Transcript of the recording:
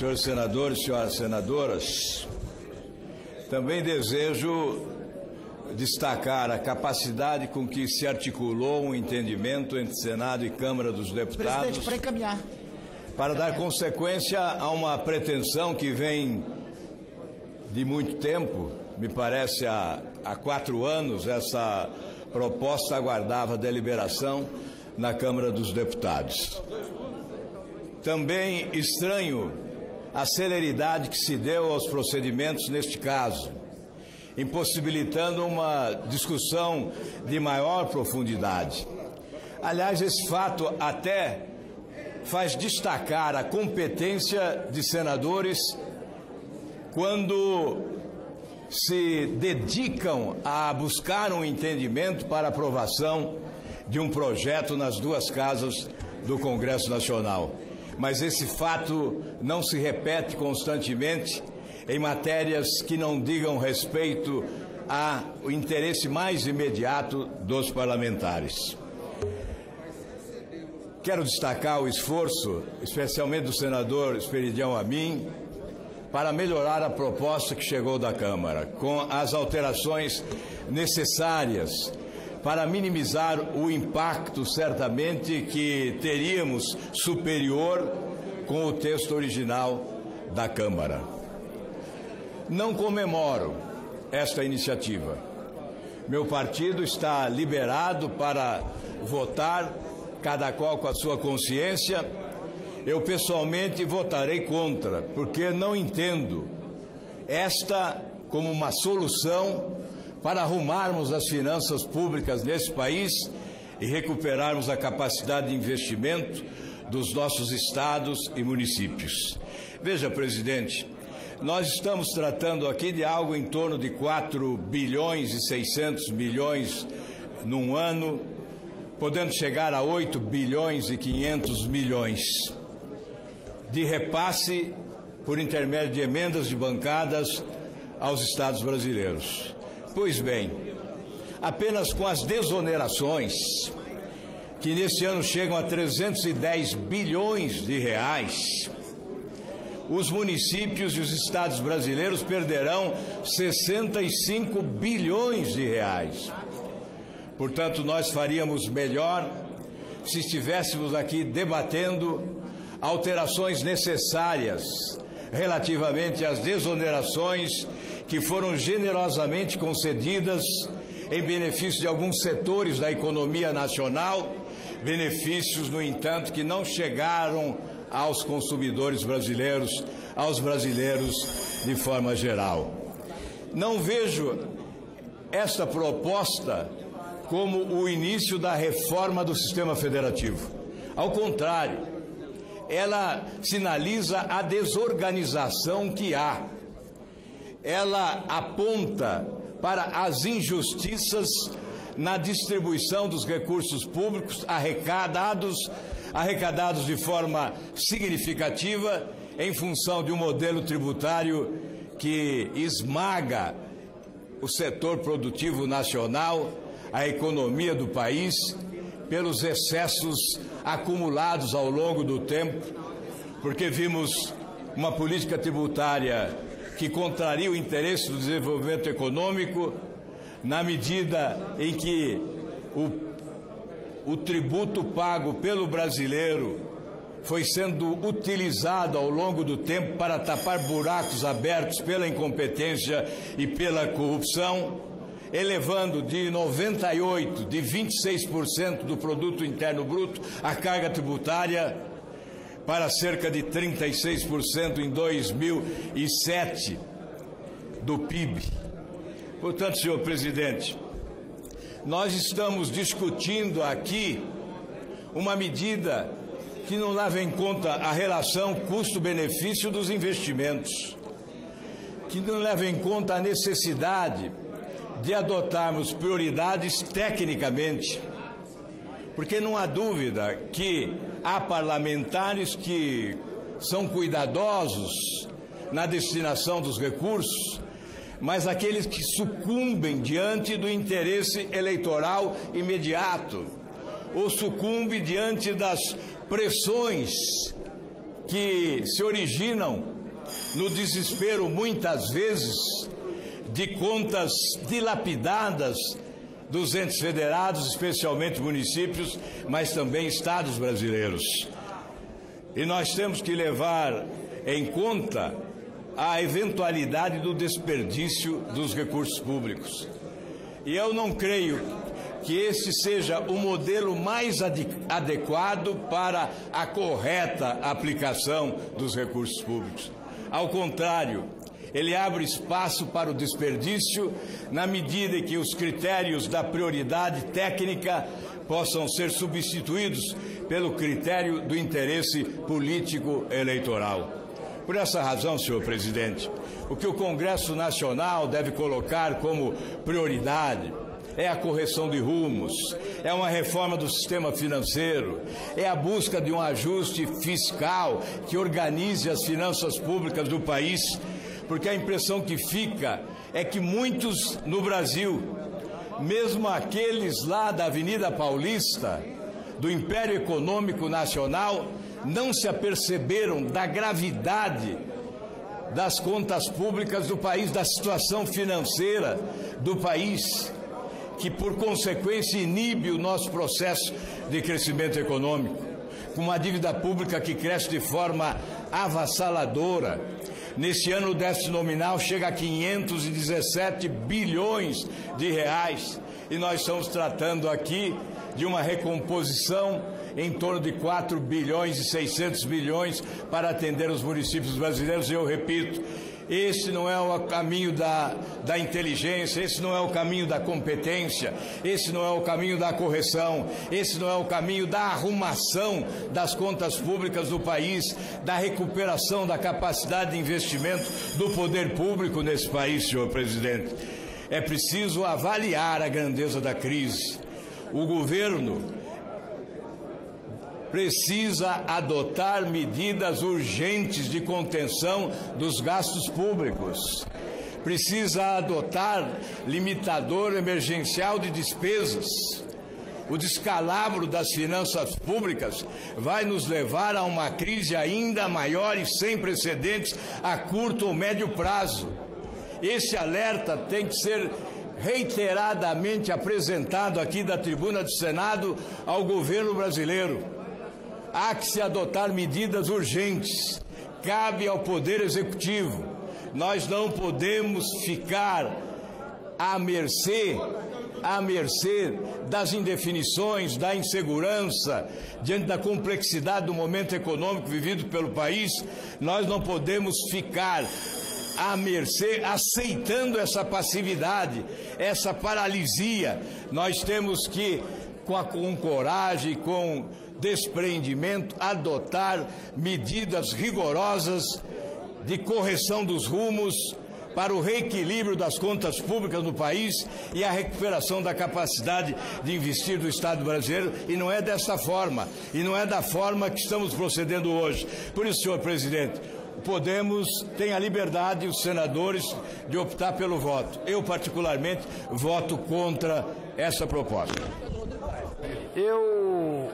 senhores senadores, senhoras senadoras, também desejo destacar a capacidade com que se articulou um entendimento entre Senado e Câmara dos Deputados. Presidente, para encaminhar. Para dar consequência a uma pretensão que vem de muito tempo, me parece há 4 anos, essa proposta aguardava deliberação na Câmara dos Deputados. Também estranho a celeridade que se deu aos procedimentos neste caso, impossibilitando uma discussão de maior profundidade. Aliás, esse fato até faz destacar a competência de senadores quando se dedicam a buscar um entendimento para aprovação de um projeto nas 2 casas do Congresso Nacional. Mas esse fato não se repete constantemente em matérias que não digam respeito ao interesse mais imediato dos parlamentares. Quero destacar o esforço, especialmente do senador Esperidião Amin, para melhorar a proposta que chegou da Câmara, com as alterações necessárias para minimizar o impacto, certamente, que teríamos superior com o texto original da Câmara. Não comemoro esta iniciativa. Meu partido está liberado para votar, cada qual com a sua consciência. Eu, pessoalmente, votarei contra, porque não entendo esta como uma solução para arrumarmos as finanças públicas nesse país e recuperarmos a capacidade de investimento dos nossos estados e municípios. Veja, presidente, nós estamos tratando aqui de algo em torno de 4 bilhões e 600 milhões num ano, podendo chegar a 8 bilhões e 500 milhões de repasse por intermédio de emendas de bancadas aos estados brasileiros. Pois bem, apenas com as desonerações, que neste ano chegam a 310 bilhões de reais, os municípios e os estados brasileiros perderão 65 bilhões de reais. Portanto, nós faríamos melhor se estivéssemos aqui debatendo alterações necessárias relativamente às desonerações que foram generosamente concedidas em benefício de alguns setores da economia nacional, benefícios, no entanto, que não chegaram aos consumidores brasileiros, aos brasileiros de forma geral. Não vejo esta proposta como o início da reforma do sistema federativo. Ao contrário, ela sinaliza a desorganização que há. Ela aponta para as injustiças na distribuição dos recursos públicos arrecadados de forma significativa em função de um modelo tributário que esmaga o setor produtivo nacional, a economia do país, pelos excessos acumulados ao longo do tempo, porque vimos uma política tributária que contraria o interesse do desenvolvimento econômico, na medida em que o tributo pago pelo brasileiro foi sendo utilizado ao longo do tempo para tapar buracos abertos pela incompetência e pela corrupção, elevando de 98%, de 26% do produto interno bruto a carga tributária para cerca de 36% em 2007 do PIB. Portanto, senhor presidente, nós estamos discutindo aqui uma medida que não leva em conta a relação custo-benefício dos investimentos, que não leva em conta a necessidade de adotarmos prioridades tecnicamente, porque não há dúvida que há parlamentares que são cuidadosos na destinação dos recursos, mas aqueles que sucumbem diante do interesse eleitoral imediato, ou sucumbem diante das pressões que se originam no desespero, muitas vezes, de contas dilapidadas dos entes federados, especialmente municípios, mas também estados brasileiros. E nós temos que levar em conta a eventualidade do desperdício dos recursos públicos. E eu não creio que esse seja o modelo mais adequado para a correta aplicação dos recursos públicos. Ao contrário, ele abre espaço para o desperdício na medida em que os critérios da prioridade técnica possam ser substituídos pelo critério do interesse político eleitoral. Por essa razão, senhor presidente, o que o Congresso Nacional deve colocar como prioridade é a correção de rumos, é uma reforma do sistema financeiro, é a busca de um ajuste fiscal que organize as finanças públicas do país, porque a impressão que fica é que muitos no Brasil, mesmo aqueles lá da Avenida Paulista, do Império Econômico Nacional, não se aperceberam da gravidade das contas públicas do país, da situação financeira do país, que por consequência inibe o nosso processo de crescimento econômico, com uma dívida pública que cresce de forma avassaladora. Neste ano o déficit nominal chega a 517 bilhões de reais e nós estamos tratando aqui de uma recomposição em torno de 4 bilhões e 600 bilhões para atender os municípios brasileiros. E eu repito, esse não é o caminho da inteligência, esse não é o caminho da competência, esse não é o caminho da correção, esse não é o caminho da arrumação das contas públicas do país, da recuperação da capacidade de investimento do poder público nesse país, senhor presidente. É preciso avaliar a grandeza da crise. O governo precisa adotar medidas urgentes de contenção dos gastos públicos. Precisa adotar limitador emergencial de despesas. O descalabro das finanças públicas vai nos levar a uma crise ainda maior e sem precedentes a curto ou médio prazo. Esse alerta tem que ser reiteradamente apresentado aqui da tribuna do Senado ao governo brasileiro. Há que se adotar medidas urgentes, cabe ao Poder Executivo. Nós não podemos ficar à mercê das indefinições, da insegurança, diante da complexidade do momento econômico vivido pelo país. Nós não podemos ficar à mercê, aceitando essa passividade, essa paralisia. Nós temos que, com coragem, com despreendimento, adotar medidas rigorosas de correção dos rumos para o reequilíbrio das contas públicas no país e a recuperação da capacidade de investir do Estado brasileiro, e não é dessa forma, e não é da forma que estamos procedendo hoje. Por isso, senhor presidente, Podemos tem a liberdade, os senadores, de optar pelo voto. Eu, particularmente, voto contra essa proposta. Eu